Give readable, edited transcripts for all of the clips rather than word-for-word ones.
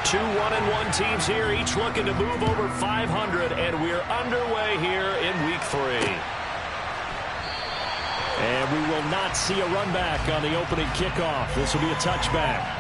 Two 1-1 teams here, each looking to move over 500, and we're underway here in Week 3. And we will not see a run back on the opening kickoff. This will be a touchback.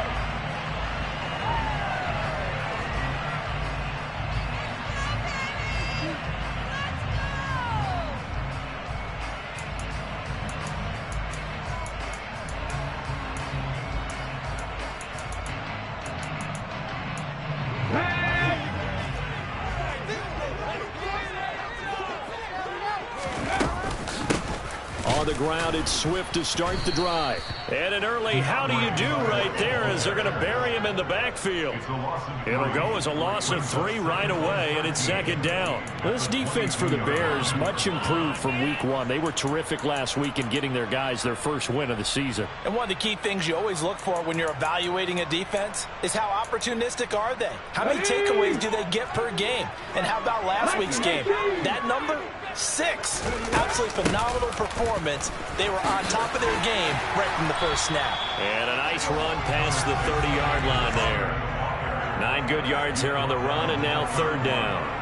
On the ground, it's Swift to start the drive. And an early how do you do right there as they're going to bury him in the backfield. It'll go as a loss of 3 right away, and it's second down. This defense for the Bears, much improved from Week 1. They were terrific last week in getting their guys their first win of the season. And one of the key things you always look for when you're evaluating a defense is how opportunistic are they? How many takeaways do they get per game? And how about last week's game? That number? 6. Absolutely phenomenal performance. They were on top of their game right from the first snap. And a nice run past the 30-yard line there. 9 good yards here on the run, and now third down.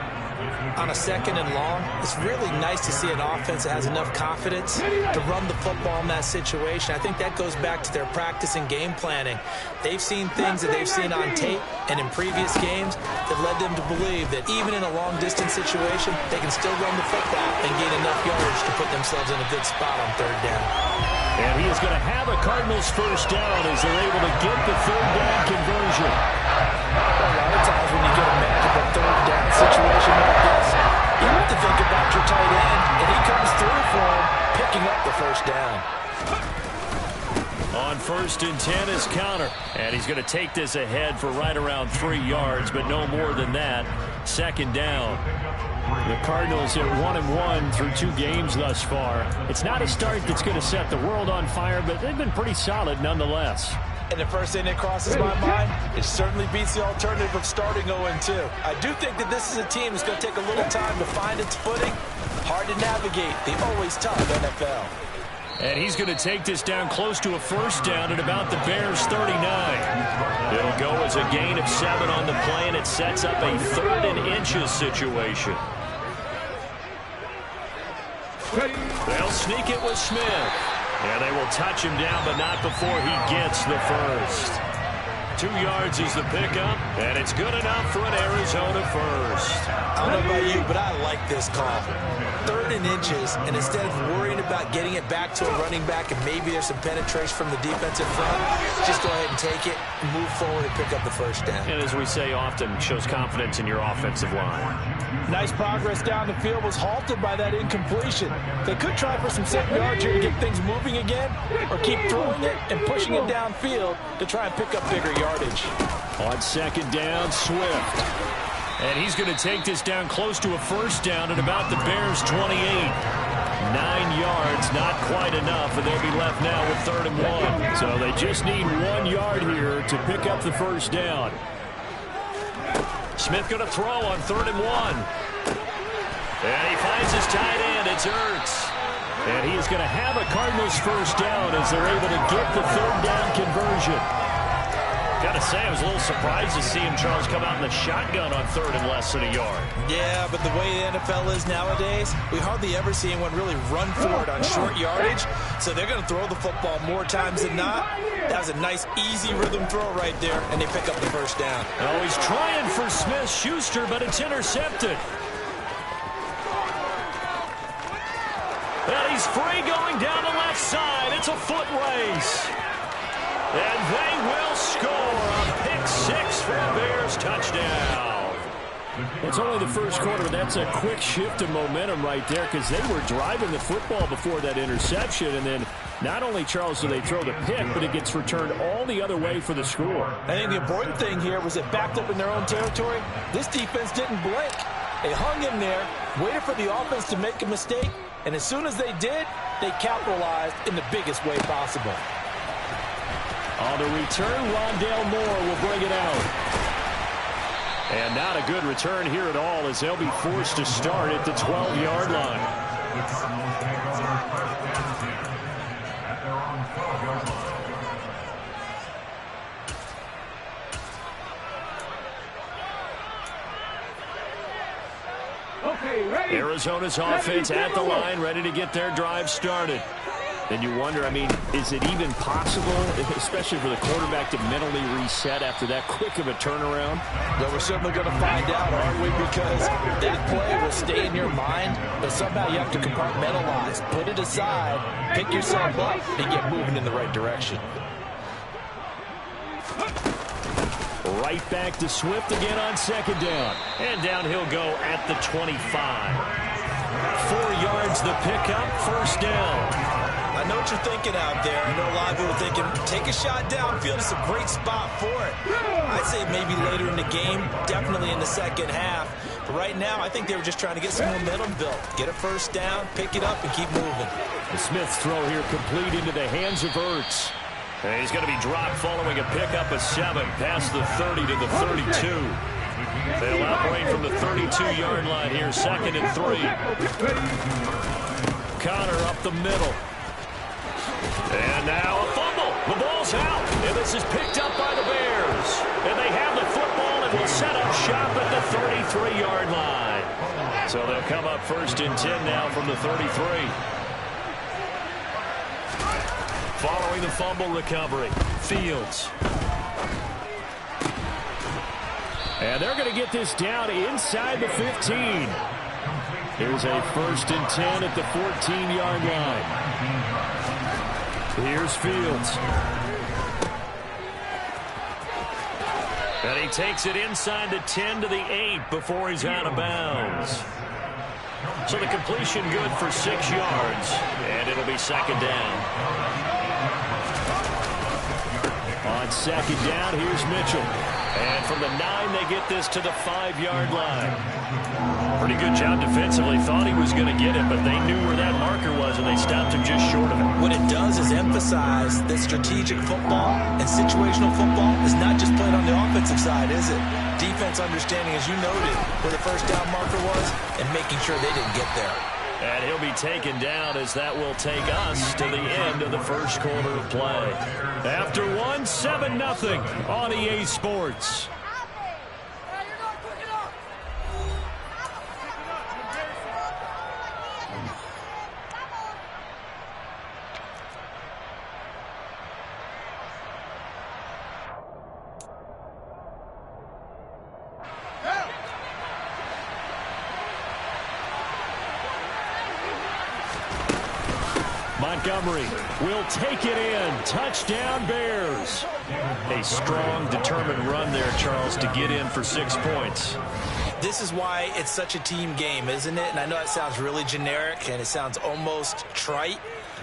On a second and long, it's really nice to see an offense that has enough confidence to run the football in that situation. I think that goes back to their practice and game planning. They've seen things that they've seen on tape and in previous games that led them to believe that even in a long-distance situation, they can still run the football and gain enough yardage to put themselves in a good spot on third down. And he is going to have a Cardinals first down as they're able to get the third down conversion. A lot of times when you get a matchup third down situation like this, you have to think about your tight end, and he comes through for him, picking up the first down. On 1st and 10 is Counter, and he's going to take this ahead for right around 3 yards, but no more than that. Second down. The Cardinals at 1-1 through 2 games thus far. It's not a start that's going to set the world on fire, but they've been pretty solid nonetheless. And the first thing that crosses my mind, it certainly beats the alternative of starting 0-2. I do think that this is a team that's going to take a little time to find its footing. Hard to navigate the always tough NFL. And he's going to take this down close to a first down at about the Bears' 39. It'll go as a gain of 7 on the play, and it sets up a 3rd and inches situation. They'll sneak it with Smith. Yeah, they will touch him down, but not before he gets the first. 2 yards is the pickup, and it's good enough for an Arizona first. I don't know about you, but I like this call. 3rd and inches, and instead of worrying about getting it back to a running back and maybe there's some penetration from the defensive front, just go ahead and take it, move forward, and pick up the first down. And as we say often, shows confidence in your offensive line. Nice progress down the field was halted by that incompletion. They could try for some 7 yards here to get things moving again, or keep throwing it and pushing it downfield to try and pick up bigger yardage. On second down, Swift. And he's going to take this down close to a first down at about the Bears' 28. 9 yards, not quite enough, and they'll be left now with 3rd and 1. So they just need 1 yard here to pick up the first down. Smith going to throw on 3rd and 1. And he finds his tight end. It's Ertz. And he is going to have a Cardinals first down as they're able to get the 3rd down conversion. Got to say, I was a little surprised to see him, Charles, come out in the shotgun on 3rd and less than a yard. Yeah, but the way the NFL is nowadays, we hardly ever see anyone really run for it on short yardage. So they're going to throw the football more times than not. That was a nice, easy rhythm throw right there, and they pick up the first down. Oh, he's trying for Smith-Schuster, but it's intercepted. And he's free going down the left side. It's a foot race. And they will score a pick 6 for a Bears touchdown. It's only the first quarter. That's a quick shift of momentum right there because they were driving the football before that interception. And then not only, Charles, do they throw the pick, but it gets returned all the other way for the score. I think the important thing here was it backed up in their own territory. This defense didn't blink. They hung in there, waited for the offense to make a mistake, and as soon as they did, they capitalized in the biggest way possible. On the return, Rondale Moore will bring it out. And not a good return here at all as they'll be forced to start at the 12-yard line. Arizona's offense at the line, ready to get their drive started. And you wonder, I mean, is it even possible, especially for the quarterback, to mentally reset after that quick of a turnaround? Well, we're certainly going to find out, aren't we? Because that play will stay in your mind, but somehow you have to compartmentalize. Put it aside, pick yourself up, and get moving in the right direction. Right back to Swift again on second down. And down he'll go at the 25. 4 yards the pickup, first down. I know what you're thinking out there. I know a lot of people are thinking, take a shot downfield. It's a great spot for it. I'd say maybe later in the game, definitely in the second half. But right now, I think they were just trying to get some momentum built. Get a first down, pick it up, and keep moving. The Smith's throw here complete into the hands of Ertz. And he's going to be dropped following a pickup of 7 past the 30 to the 32. They'll operate from the 32-yard line here, 2nd and 3. Connor up the middle. And now a fumble. The ball's out. And this is picked up by the Bears. And they have the football and will set up shop at the 33-yard line. So they'll come up 1st and 10 now from the 33. Following the fumble recovery, Fields. And they're going to get this down inside the 15. Here's a 1st and 10 at the 14-yard line. Here's Fields. And he takes it inside the 10 to the 8 before he's out of bounds. So the completion good for 6 yards, and it'll be 2nd down. On 2nd down, here's Mitchell. And from the 9, they get this to the 5-yard line. Pretty good job defensively. Thought he was going to get it, but they knew where that marker was, and they stopped him just short of it. What it does is emphasize that strategic football and situational football is not just played on the offensive side, is it? Defense understanding, as you noted, where the first down marker was and making sure they didn't get there. And he'll be taken down as that will take us to the end of the first quarter of play. After 1, 7-0 on EA Sports. Montgomery will take it in. Touchdown, Bears. A strong, determined run there, Charles, to get in for 6 points. This is why it's such a team game, isn't it? And I know that sounds really generic, and it sounds almost trite,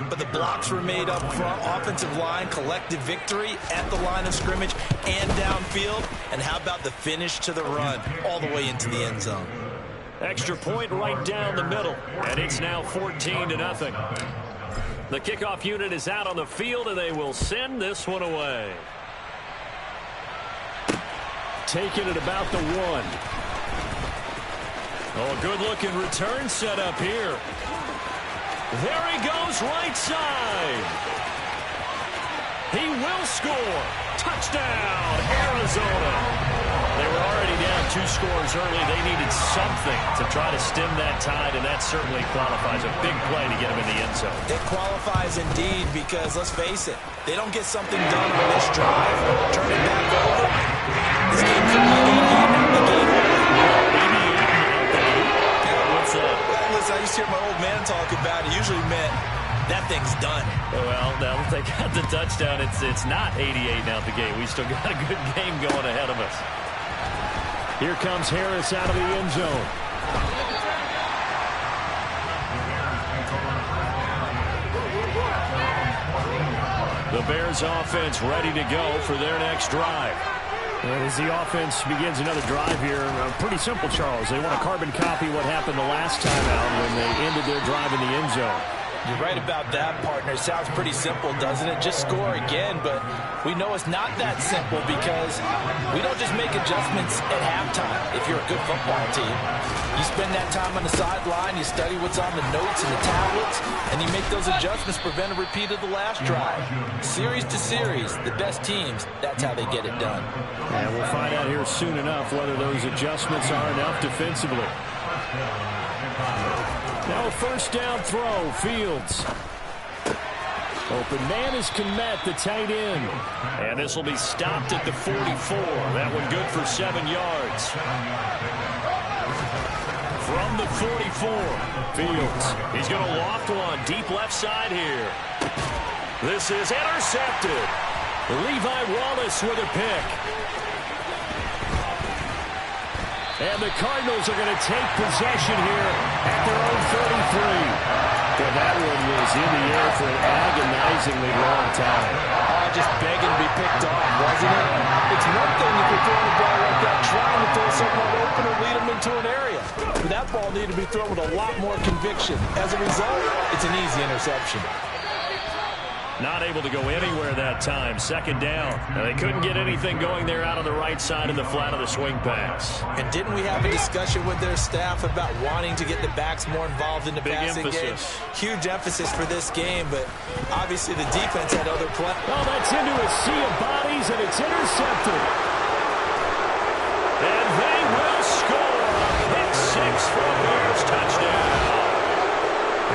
but the blocks were made up front, offensive line, collective victory at the line of scrimmage and downfield. And how about the finish to the run all the way into the end zone? Extra point right down the middle, and it's now 14-0. The kickoff unit is out on the field, and they will send this one away. Taking it about the 1. Oh, good-looking return set up here. There he goes, right side. He will score. Touchdown, Arizona. They were already down 2 scores early. They needed something to try to stem that tide, and that certainly qualifies. A big play to get them in the end zone. It qualifies indeed because, let's face it, they don't get something done on this drive, turn it back over. This game could be 88 out the gate. 88 out the gate? What's that? Well, listen, I used to hear my old man talk about it. Usually meant that thing's done. Well, now that they got the touchdown, it's not 88 out the gate. We still got a good game going ahead of us. Here comes Harris out of the end zone. The Bears offense ready to go for their next drive. As the offense begins another drive here, pretty simple, Charles. They want to carbon copy what happened the last time out when they ended their drive in the end zone. You're right about that, partner. Sounds pretty simple, doesn't it? Just score again, but we know it's not that simple because we don't just make adjustments at halftime if you're a good football team. You spend that time on the sideline, you study what's on the notes and the tablets, and you make those adjustments to prevent a repeat of the last drive. Series to series, the best teams, that's how they get it done. And we'll find out here soon enough whether those adjustments are enough defensively. Now a first down throw, Fields. Open man is Kmet, the tight end. And this will be stopped at the 44. That one good for 7 yards. From the 44, Fields. He's going to loft one deep left side here. This is intercepted. Levi Wallace with a pick. And the Cardinals are going to take possession here at their own 33. Well, that one was in the air for an agonizingly long time. Just begging to be picked off, wasn't it? It's one thing if you're throwing a ball like that, trying to throw someone open or lead them into an area. But that ball needed to be thrown with a lot more conviction. As a result, it's an easy interception. Not able to go anywhere that time. Second down. Now, they couldn't get anything going there out on the right side in the flat of the swing pass. And didn't we have a discussion with their staff about wanting to get the backs more involved in the passing game? Huge emphasis for this game, but obviously the defense had other plans. Oh, that's into a sea of bodies, and it's intercepted. And they will score. Pick 6 for the Bears. Touchdown.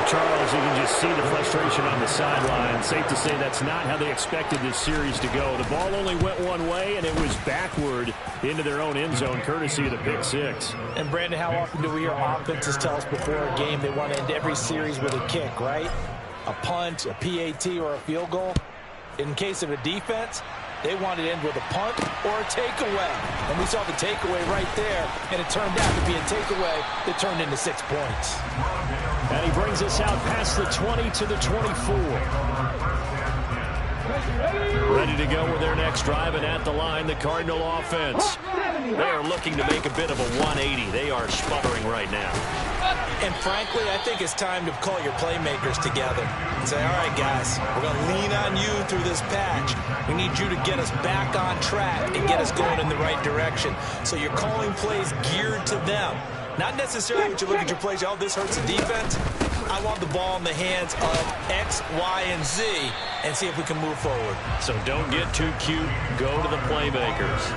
Charles, you can just see the frustration on the sideline. Safe to say that's not how they expected this series to go. The ball only went one way, and it was backward into their own end zone, courtesy of the pick 6. And, Brandon, how often do we hear offenses tell us before a game they want to end every series with a kick, right? A punt, a PAT, or a field goal. In case of a defense, they wanted to end with a punt or a takeaway. And we saw the takeaway right there, and it turned out to be a takeaway that turned into 6 points. And he brings us out past the 20 to the 24. Ready to go with their next drive, and at the line, the Cardinal offense. They are looking to make a bit of a 180. They are sputtering right now. And frankly, I think it's time to call your playmakers together and say, all right, guys, we're going to lean on you through this patch. We need you to get us back on track and get us going in the right direction. So you're calling plays geared to them. Not necessarily when you look at your plays, oh, this hurts the defense. I want the ball in the hands of X, Y, and Z and see if we can move forward. So don't get too cute. Go to the playmakers.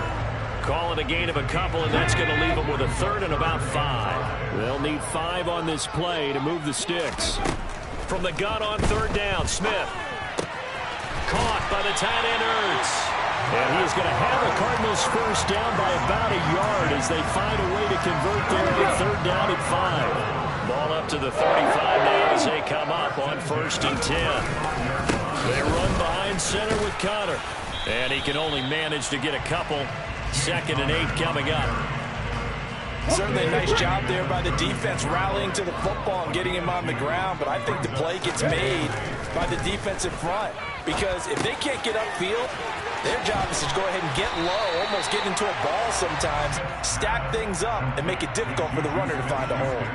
Call it a gain of a couple, and that's going to leave them with a third and about 5. They'll need 5 on this play to move the sticks. From the gun on third down, Smith. Caught by the tight end, Ertz. And he is going to have the Cardinals first down by about a yard as they find a way to convert there on third down at 5. Ball up to the 35 now as they come up on 1st and 10. They run behind center with Connor. And he can only manage to get a couple. 2nd and 8 coming up. Certainly a nice job there by the defense rallying to the football and getting him on the ground, but I think the play gets made by the defensive front because if they can't get upfield, their job is to go ahead and get low, almost get into a ball sometimes, stack things up, and make it difficult for the runner to find a hole.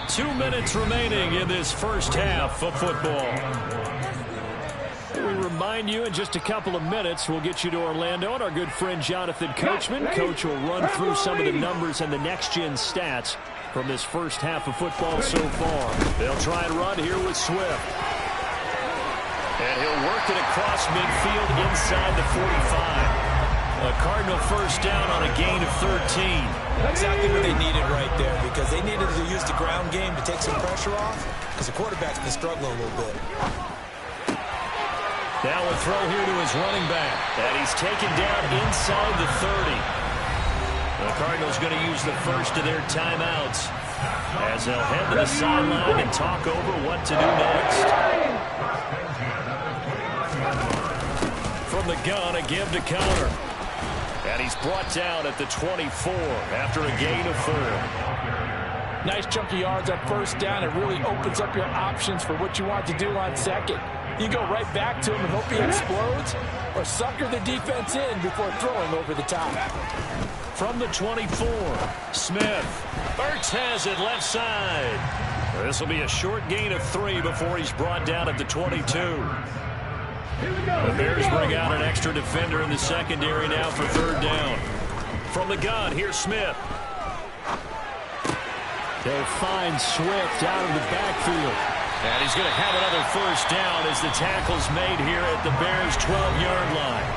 2 minutes remaining in this first half of football. We remind you in just a couple of minutes we'll get you to Orlando and our good friend Jonathan Coachman. Coach will run through some of the numbers and the next-gen stats from this first half of football so far. They'll try and run here with Swift. And he'll work it across midfield inside the 45. A Cardinal first down on a gain of 13. Exactly what they needed right there because they needed to use the ground game to take some pressure off because the quarterback's been struggling a little bit. Now a throw here to his running back. And he's taken down inside the 30. The Cardinals going to use the first of their timeouts as they'll head to the sideline and talk over what to do next. From the gun, a give to Connor. And he's brought down at the 24 after a gain of 4. Nice chunky yards on first down. It really opens up your options for what you want to do on second. You go right back to him and hope he explodes, or sucker the defense in before throwing over the top. From the 24, Smith. Ertz has it left side. This will be a short gain of 3 before he's brought down at the 22. The Bears bring out an extra defender in the secondary now for third down. From the gun, here's Smith. They'll find Swift out of the backfield. And he's going to have another first down as the tackle's made here at the Bears' 12-yard line.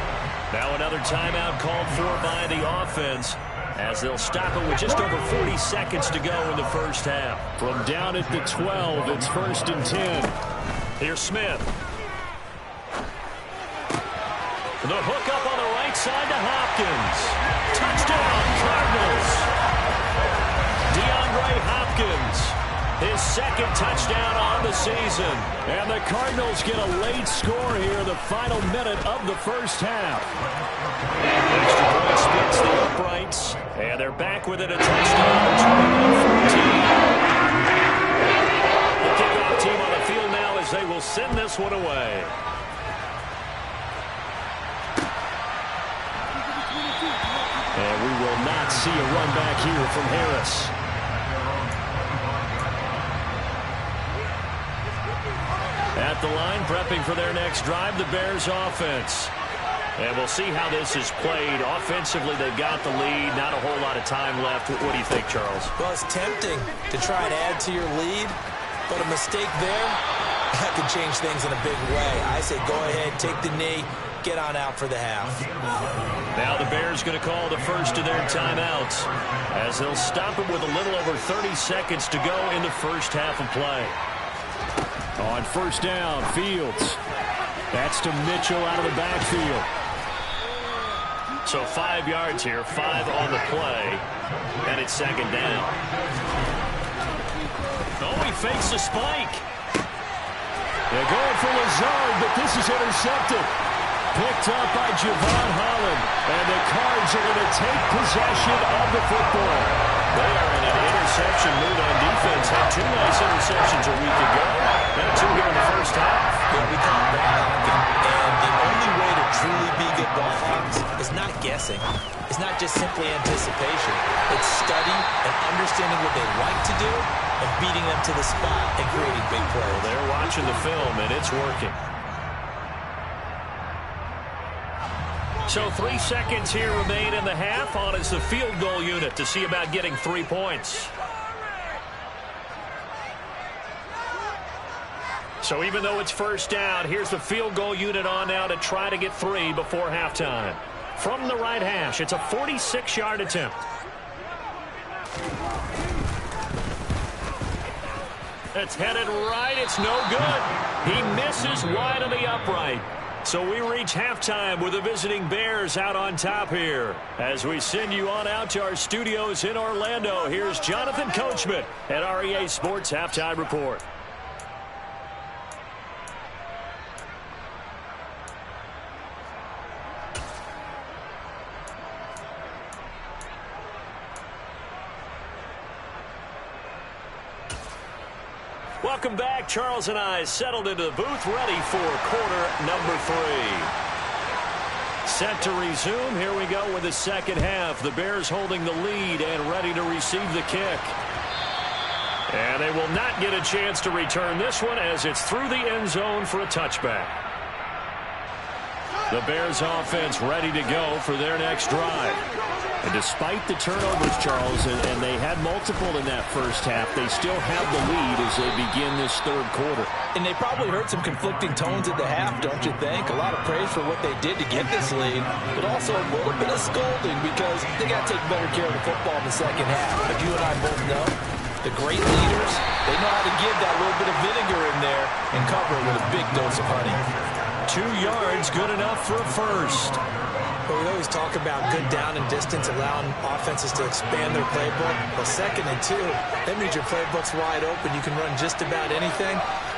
Now another timeout called for by the offense. as they'll stop it with just over 40 seconds to go in the first half. From down at the 12, it's 1st and 10. Here's Smith. The hook up on the right side to Hopkins. Touchdown, Cardinals. DeAndre Hopkins, his 2nd touchdown on the season. And the Cardinals get a late score here in the final minute of the first half. Extra point splits the uprights, and they're back within a touchdown. 21-14. The kickoff team on the field now as they will send this one away. And we will not see a run back here from Harris. At the line, prepping for their next drive, the Bears offense. And we'll see how this is played. Offensively, they've got the lead. Not a whole lot of time left. What do you think, Charles? Well, it's tempting to try and add to your lead, but a mistake there, that could change things in a big way. I say go ahead, take the knee, get on out for the half. Now the Bears going to call the first of their timeouts as they'll stop it with a little over 30 seconds to go in the first half of play. On first down, Fields. That's to Mitchell out of the backfield. So 5 yards here, 5 on the play, and it's 2nd down. Oh, he fakes a spike. They're going for Lazard, but this is intercepted. Picked up by Javon Holland, and the Cards are going to take possession of the football. They are in an interception mood on defense. Had 2 nice interceptions a week ago. Now 2 here in the first half. Yeah, we call it ball hawking. And the only way to truly be good ball hawks is not guessing. It's not just simply anticipation. It's study and understanding what they like to do and beating them to the spot and creating big plays. Well, they're watching the film, and it's working. So 3 seconds here remain in the half. On is the field goal unit to see about getting 3 points. So even though it's first down, here's the field goal unit on now to try to get 3 before halftime. From the right hash, it's a 46-yard attempt. It's headed right. It's no good. He misses wide of the upright. So we reach halftime with the visiting Bears out on top here. As we send you on out to our studios in Orlando, here's Jonathan Coachman at REA Sports Halftime Report. Welcome back. Charles and I settled into the booth, ready for quarter number 3. Set to resume. Here we go with the second half. The Bears holding the lead and ready to receive the kick. And they will not get a chance to return this one as it's through the end zone for a touchback. The Bears offense ready to go for their next drive. And despite the turnovers, Charles, and they had multiple in that first half, they still have the lead as they begin this third quarter. And they probably heard some conflicting tones at the half, don't you think? A lot of praise for what they did to get this lead, but also a little bit of scolding because they got to take better care of the football in the second half. But you and I both know the great leaders, they know how to give that little bit of vinegar in there and cover it with a big dose of honey. 2 yards, good enough for a first. Well, we always talk about good down and distance, allowing offenses to expand their playbook. Well, 2nd and 2, that means your playbook's wide open. You can run just about anything.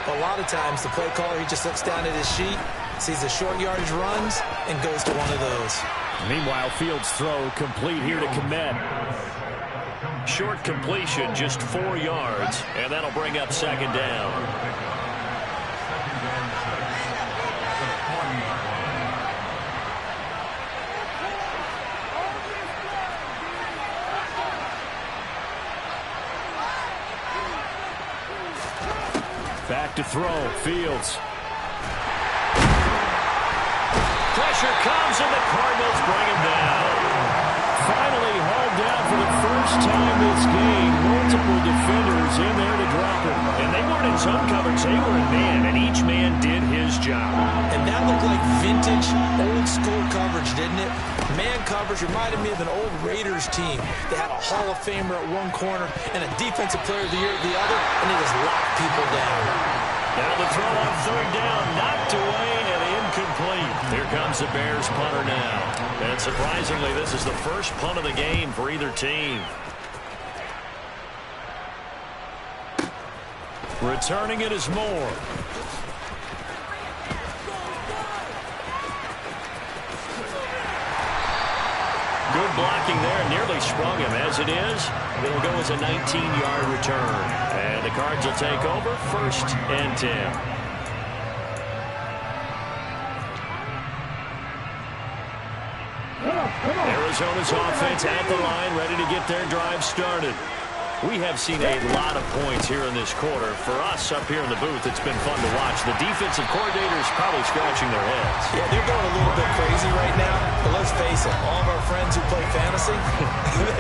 But a lot of times, the play caller, he just looks down at his sheet, sees the short yardage runs, and goes to one of those. Meanwhile, Fields' throw complete here to Kmet. Short completion, just 4 yards, and that'll bring up second down. Back to throw, Fields. Pressure comes, and the Cardinals bring him down. Finally hauled down for the first time this game multiple defenders in there to drop him. And they weren't in zone coverage. They were in man, and each man did his job. And that looked like vintage, old-school coverage, didn't it? Man coverage reminded me of an old Raiders team. They had a Hall of Famer at one corner and a Defensive Player of the Year at the other, and they just locked people down. Now the throw on third down, knocked away and incomplete. Here comes the Bears punter now. And surprisingly, this is the first punt of the game for either team. Returning it is Moore. Good blocking there, nearly sprung him. As it is, it'll go as a 19-yard return. And the Cards will take over, 1st and 10. Arizona's offense at the line, ready to get their drive started. We have seen a lot of points here in this quarter. For us up here in the booth, it's been fun to watch. The defensive coordinators probably scratching their heads. Yeah, they're going a little bit crazy right now. But let's face it, all of our friends who play fantasy,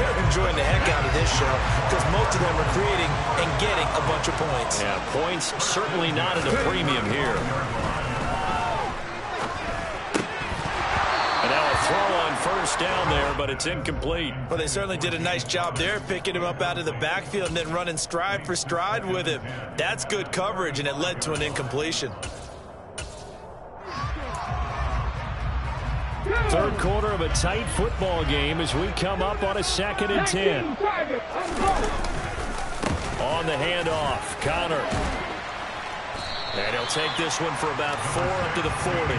they're enjoying the heck out of this show because most of them are creating and getting a bunch of points. Yeah, points certainly not at a premium here. And now a throw on first down there, but it's incomplete. Well, they certainly did a nice job there, picking him up out of the backfield and then running stride for stride with him. That's good coverage, and it led to an incompletion. Third quarter of a tight football game as we come up on a 2nd and 10. On the handoff, Connor. And he'll take this one for about 4 up to the 40.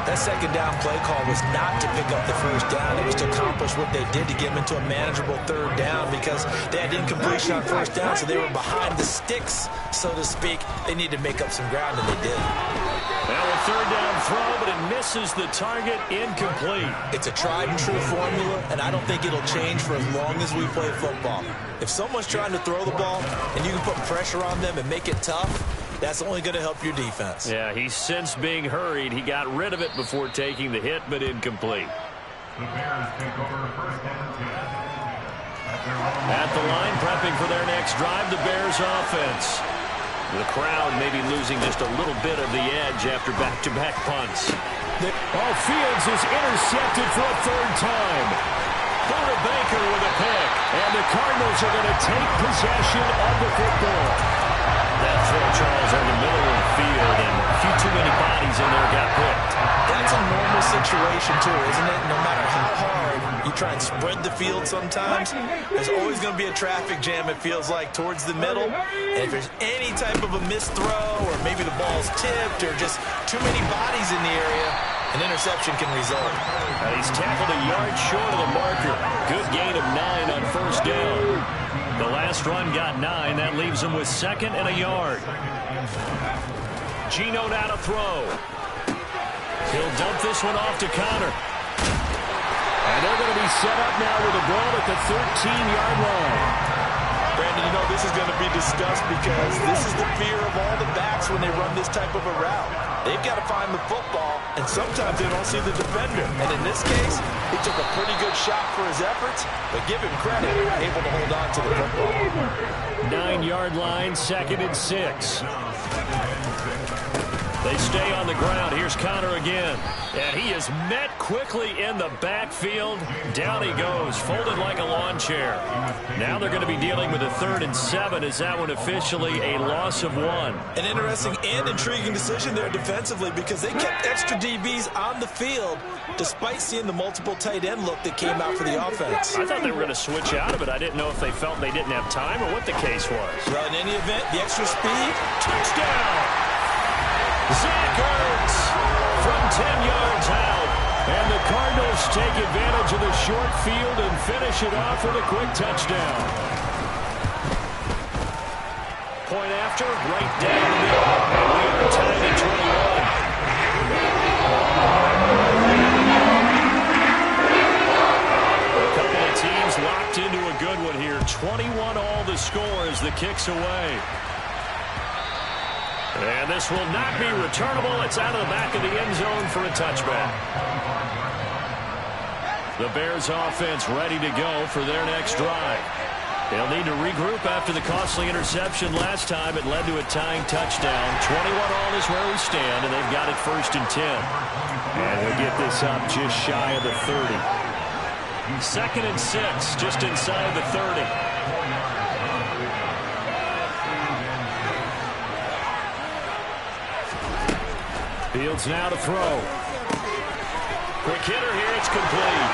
That second down play call was not to pick up the first down. It was to accomplish what they did to get them into a manageable third down because they had incompletion on first down, so they were behind the sticks, so to speak. They needed to make up some ground, and they did. Now a third down throw, but it misses the target, incomplete. It's a tried-and-true formula, and I don't think it'll change for as long as we play football. If someone's trying to throw the ball and you can put pressure on them and make it tough, that's only going to help your defense. Yeah, he's since being hurried. He got rid of it before taking the hit, but incomplete. The Bears take over 1st and 10. At the line, prepping for their next drive, the Bears offense. The crowd maybe losing just a little bit of the edge after back-to-back punts. Fields is intercepted for a 3rd time. Buda Baker with a pick, and the Cardinals are going to take possession of the football. That throw, Charles, in the middle of the field, and a few too many bodies in there got picked. That's a normal situation, too, isn't it? No matter how hard you try and spread the field sometimes, there's always going to be a traffic jam, it feels like, towards the middle. And if there's any type of a missed throw, or maybe the ball's tipped, or just too many bodies in the area, an interception can result. He's tackled a yard short of the marker. Good gain of 9 on first down. The last run got 9. That leaves him with 2nd and a yard. Geno now to throw. He'll dump this one off to Connor. And they're going to be set up now with a ball at the 13-yard line. Brandon, you know, this is going to be discussed because this is the fear of all the backs when they run this type of a route. They've got to find the football, and sometimes they don't see the defender. And in this case, he took a pretty good shot for his efforts, but give him credit, able to hold on to the football. 9-yard line, 2nd and 6. They stay on the ground. Here's Connor again. And he is met quickly in the backfield. Down he goes, folded like a lawn chair. Now they're going to be dealing with a 3rd and 7. Is that one officially a loss of 1? An interesting and intriguing decision there defensively because they kept extra DBs on the field despite seeing the multiple tight end look that came out for the offense. I thought they were going to switch out of it. I didn't know if they felt they didn't have time or what the case was. Well, in any event, the extra speed, touchdown! Zach Ertz from 10 yards out. And the Cardinals take advantage of the short field and finish it off with a quick touchdown. Point after, right down the middle. And we are tied at 21. A couple of teams locked into a good one here. 21 all the score as the kick's away. And this will not be returnable. It's out of the back of the end zone for a touchback. The Bears offense ready to go for their next drive. They'll need to regroup after the costly interception last time. It led to a tying touchdown. 21-all is where we stand, and they've got it 1st and 10. And we'll get this up just shy of the 30. 2nd and 6, just inside the 30. Fields now to throw. Quick hitter here, it's complete.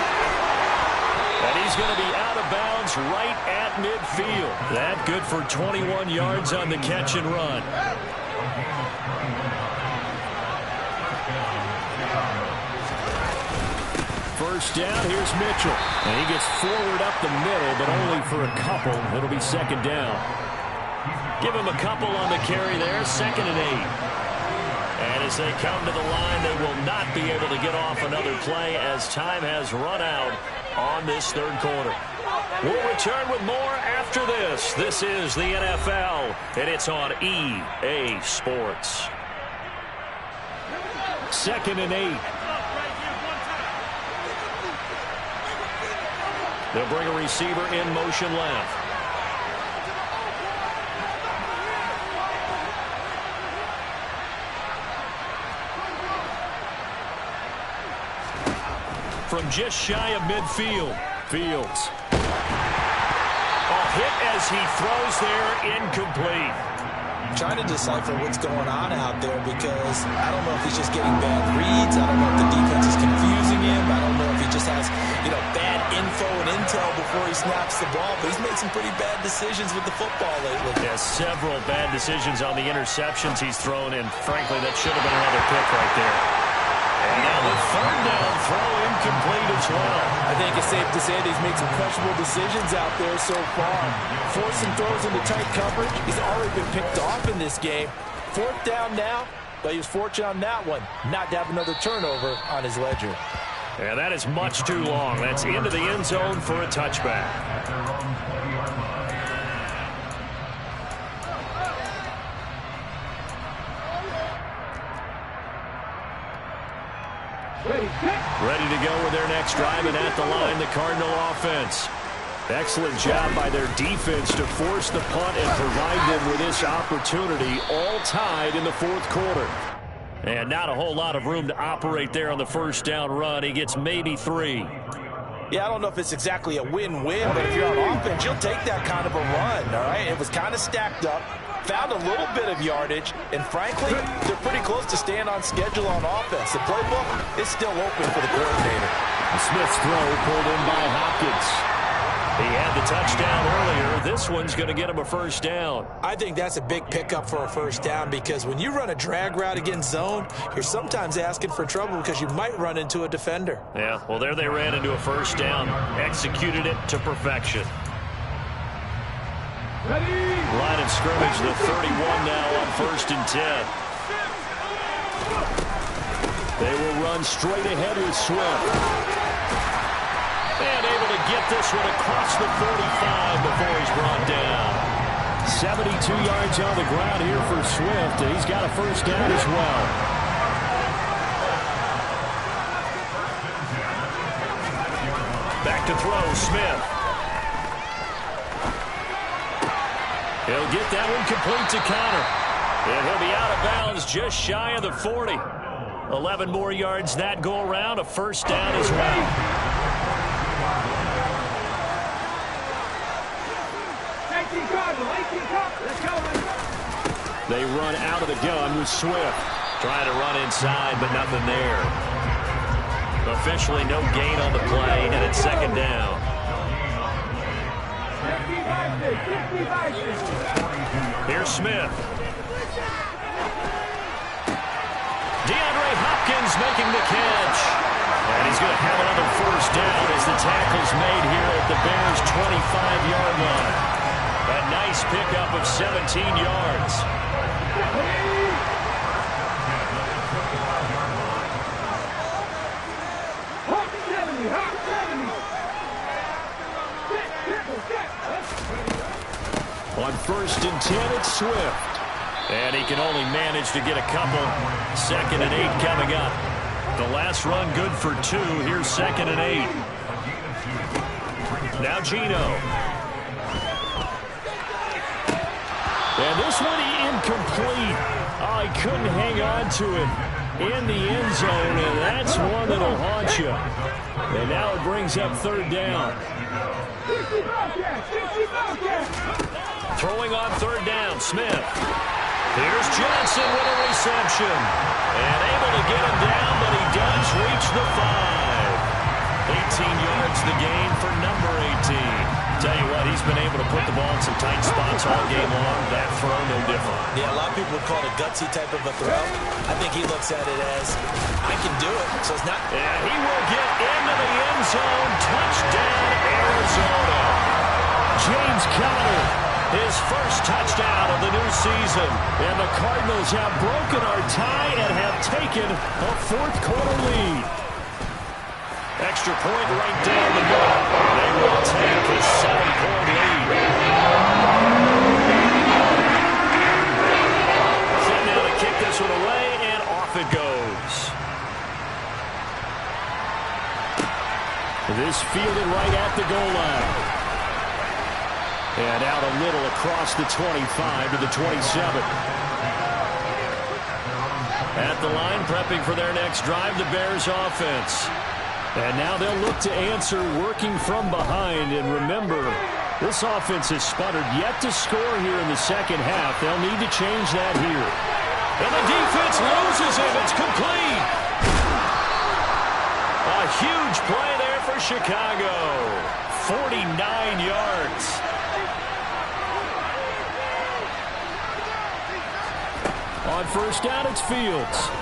And he's going to be out of bounds right at midfield. That good for 21 yards on the catch and run. First down, here's Mitchell. And he gets forward up the middle, but only for a couple. It'll be 2nd down. Give him a couple on the carry there, 2nd and 8. And as they come to the line, they will not be able to get off another play as time has run out on this 3rd quarter. We'll return with more after this. This is the NFL, and it's on EA Sports. 2nd and 8. They'll bring a receiver in motion left. From just shy of midfield, Fields. A hit as he throws there, incomplete. Trying to decipher what's going on out there because I don't know if he's just getting bad reads. I don't know if the defense is confusing him. I don't know if he just has, bad info and intel before he snaps the ball. But he's made some pretty bad decisions with the football lately. Yeah, several bad decisions on the interceptions he's thrown, and frankly, that should have been another pick right there. And now the 3rd down throw incomplete as well. I think it's safe to say that he's made some questionable decisions out there so far. Forcing throws into tight coverage. He's already been picked off in this game. 4th down now, but he was fortunate on that one not to have another turnover on his ledger. And that is much too long. That's into the end zone for a touchback. Ready to go with their next drive, and at the line, the Cardinal offense. Excellent job by their defense to force the punt and provide them with this opportunity, all tied in the 4th quarter. And not a whole lot of room to operate there on the 1st down run. He gets maybe 3. Yeah, I don't know if it's exactly a win-win, but if you're on offense, you'll take that kind of a run, all right? It was kind of stacked up, found a little bit of yardage, and frankly, they're pretty close to staying on schedule on offense. The playbook is still open for the coordinator. Smith's throw pulled in by Hopkins. He had the touchdown earlier. This one's going to get him a 1st down. I think that's a big pickup for a 1st down because when you run a drag route against zone, you're sometimes asking for trouble because you might run into a defender. Yeah, well, there they ran into a 1st down. Executed it to perfection. Line of scrimmage, the 31 now on 1st and 10. They will run straight ahead with Swift. And able to get this one across the 45 before he's brought down. 72 yards on the ground here for Swift. And he's got a 1st down as well. Back to throw, Smith. He'll get that one complete to Connor. And he'll be out of bounds just shy of the 40. 11 more yards that go around, a 1st down as well. They run out of the gun with Swift. Trying to run inside, but nothing there. Officially no gain on the play, and it's 2nd down. Here's Smith. DeAndre Hopkins making the catch. And he's going to have another 1st down as the tackle's made here at the Bears' 25-yard line. A nice pickup of 17 yards. On 1st and 10, it's Swift. And he can only manage to get a couple. 2nd and 8 coming up. The last run good for 2. Here's 2nd and 8. Now Gino. This one incomplete. Oh, he couldn't hang on to it in the end zone, and that's one that'll haunt you. And now it brings up third down. Throwing on third down, Smith. Here's Johnson with a reception. And able to get him down, but he does reach the 5. 18 yards the gain for number 18. Tell you what, he's been able to put the ball in some tight spots all game long. That throw, no different. Yeah, a lot of people would call it a gutsy type of a throw. I think he looks at it as, I can do it, so it's not. And he will get into the end zone. Touchdown, Arizona. James Conner, his first touchdown of the new season. And the Cardinals have broken our tie and have taken a fourth-quarter lead. Extra point right down the middle. They will take a 7-point lead. Set now to kick this one away, and off it goes. This fielded right at the goal line. And out a little across the 25 to the 27. At the line, prepping for their next drive, the Bears offense. And now they'll look to answer working from behind. And remember, this offense has sputtered yet to score here in the second half. They'll need to change that here. And the defense loses him. It's complete. A huge play there for Chicago. 49 yards. On first down, it's Fields.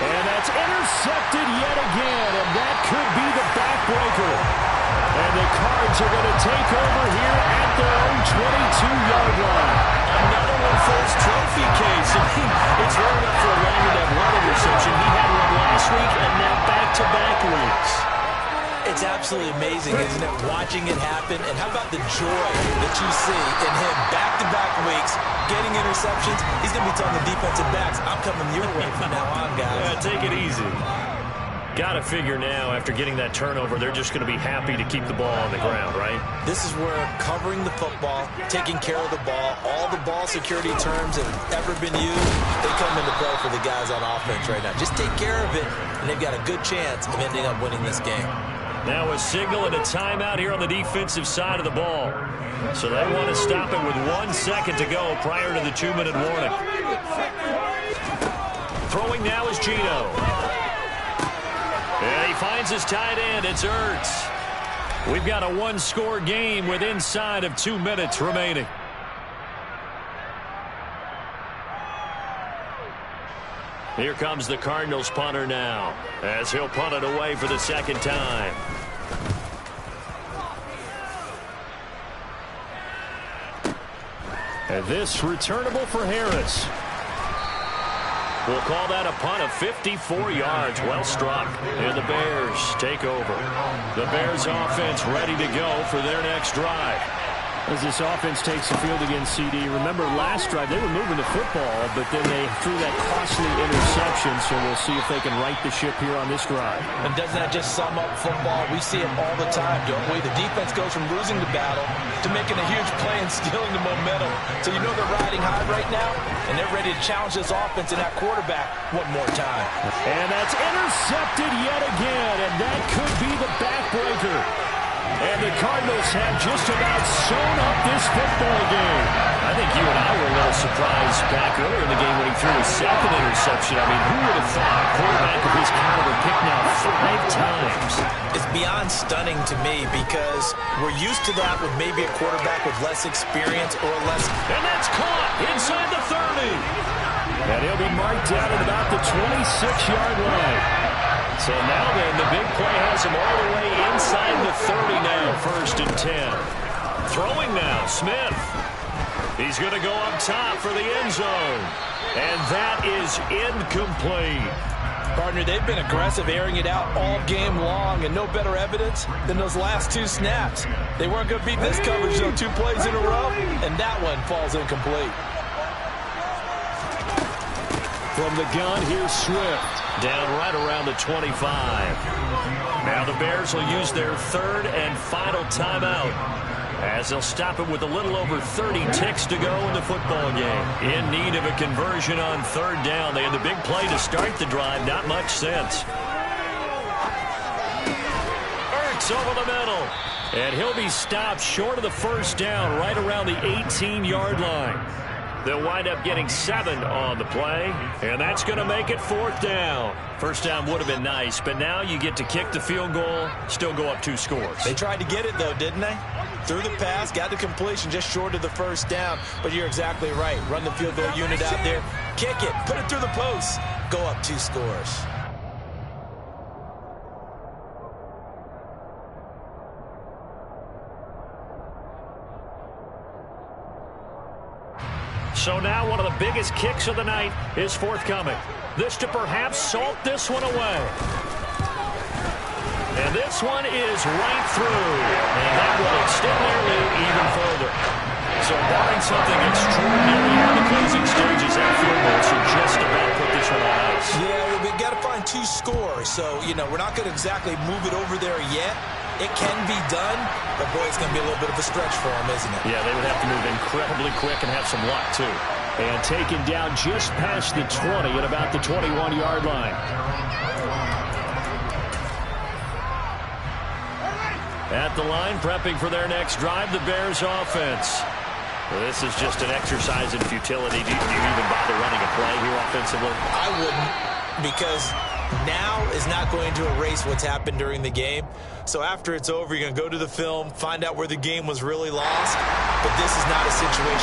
And that's intercepted yet again, and that could be the backbreaker. And the Cards are going to take over here at their own 22-yard line. Another one for his trophy case. It's rare enough for a lineman to have one interception. He had one last week, and now back-to-back weeks. It's absolutely amazing, isn't it, watching it happen? And how about the joy that you see in him back-to-back weeks, getting interceptions? He's going to be telling the defensive backs, I'm coming your way from now on, guys. Yeah, take it easy. Got to figure now, after getting that turnover, they're just going to be happy to keep the ball on the ground, right? This is where covering the football, taking care of the ball, all the ball security terms that have ever been used, they come into play for the guys on offense right now. Just take care of it, and they've got a good chance of ending up winning this game. Now a signal and a timeout here on the defensive side of the ball. So they want to stop it with 1 second to go prior to the 2-minute warning. Throwing now is Gino. And he finds his tight end. It's Ertz. We've got a one-score game with inside of 2 minutes remaining. Here comes the Cardinals punter now, as he'll punt it away for the second time. And this returnable for Harris. We'll call that a punt of 54 yards. Well struck. And the Bears take over. The Bears offense ready to go for their next drive. As this offense takes the field against CD, remember last drive they were moving the football, but then they threw that costly interception, so we'll see if they can right the ship here on this drive. And doesn't that just sum up football? We see it all the time, don't we? The defense goes from losing the battle to making a huge play and stealing the momentum. So you know they're riding high right now, and they're ready to challenge this offense and that quarterback one more time. And that's intercepted yet again, and that could be the backbreaker. And the Cardinals have just about sewn up this football game. I think you and I were a little surprised back earlier in the game when he threw his second interception. I mean, who would have thought a quarterback of his caliber picked now 5 times? It's beyond stunning to me because we're used to that with maybe a quarterback with less experience or less. And that's caught inside the 30. And he'll be marked down at about the 26-yard line. So now then, the big play has him all the way inside the 30 now, 1st and 10. Throwing now, Smith. He's going to go up top for the end zone. And that is incomplete. Partner, they've been aggressive, airing it out all game long, and no better evidence than those last 2 snaps. They weren't going to beat this coverage, though, 2 plays in a row, and that one falls incomplete. From the gun, here's Swift. Down right around the 25. Now the Bears will use their third and final timeout, as they'll stop it with a little over 30 ticks to go in the football game. In need of a conversion on third down. They had the big play to start the drive. Not much sense. Ertz over the middle. And he'll be stopped short of the first down, right around the 18-yard line. They'll wind up getting 7 on the play, and that's going to make it 4th down. First down would have been nice, but now you get to kick the field goal, still go up 2 scores. They tried to get it, though, didn't they? Threw the pass, got the completion just short of the first down, but you're exactly right. Run the field goal unit out there, kick it, put it through the post, go up 2 scores. So now one of the biggest kicks of the night is forthcoming. This to perhaps salt this one away. And this one is right through. And that will extend their lead even further. So barring something extraordinary in the closing stages, that field goal should just about put this one on ice. Yeah, we've got to find 2 scores. So, we're not going to exactly move it over there yet. It can be done, but boy, it's going to be a little bit of a stretch for them, isn't it? Yeah, they would have to move incredibly quick and have some luck, too. And taken down just past the 20 at about the 21-yard line. At the line, prepping for their next drive, the Bears offense. Well, this is just an exercise in futility. Do you even bother running a play here offensively? I wouldn't, because now is not going to erase what's happened during the game. So after it's over, you're going to go to the film, find out where the game was really lost. But this is not a situation